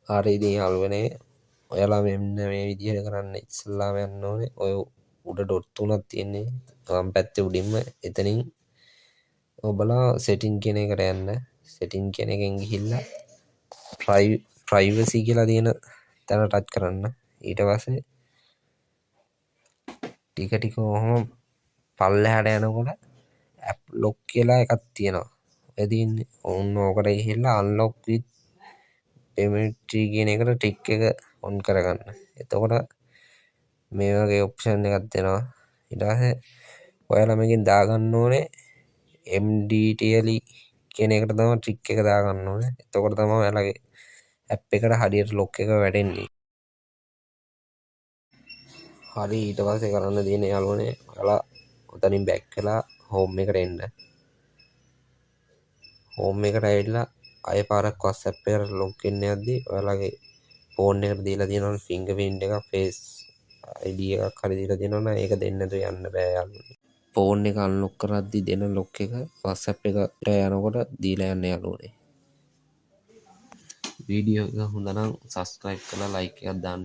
හරි ඉතින් යාළුවනේ ඔයාලා මෙන්න මේ විදිහට කරන්න ඉස්සල්ලාම යන්න ඕනේ ඔය උඩ ඩොට් තුනක් තියෙන්නේ වම් පැත්තේ උඩින්ම එතනින් ඔබලා සෙටින් කියන එකට යන්න සෙටින් කියන එකෙන් ගිහිල්ලා ප්‍රයිවසි කියලා තියෙන තැන ටච් කරන්න ඊට පස්සේ ටික ටික ඔහොම පල්ලෙහාට යනකොට ඇප් ලොක් කියලා එකක් තියෙනවා ඔය තියෙන්නේ ඔන්න ඕකට ගිහිල්ලා අන්ලොක් විත් පෙමිට්‍රී කියන එකට ටික් එක ඔන් කරගන්න එතකොට මේ වගේ ඔප්ෂන් එකක් දෙනවා ඊට පස්සේ ඔයාලා මේකෙන් දාගන්න ඕනේ MDTLE කියන එකට තමයි ට්‍රික් එක දාගන්න ඕනේ එතකොට තමයි ඔයාලගේ ඇප් එකට හරියට ලොක් එක වැටෙන්නේ හරි ඊට පස්සේ කරන්න තියෙන්නේ යාළුවනේ ඔයාලා උතනින් බැක් වෙලා හෝම් එකට එන්න හෝම් එකට ඇවිල්ලා අය පාරක් WhatsApp එකට ලොග් වෙන්න යද්දි ඔයාලගේ ෆෝන් එකට දීලා තියෙනවා ෆින්ගර් ප්‍රින්ට් එකක් ෆේස් ID එකක් හරි දීලා තියෙනවා ඒක දෙන්න නැතුව යන්න බෑ යාළුවනේ ෆෝන් එක අන්ලොක් කරද්දි දෙන ලොක් එක WhatsApp එකට යනකොට දීලා යන්න යාළුවනේ වීඩියෝ එක හොඳ නම් සබ්ස්ක්‍රයිබ් කරලා ලයික් එකක් දාන්න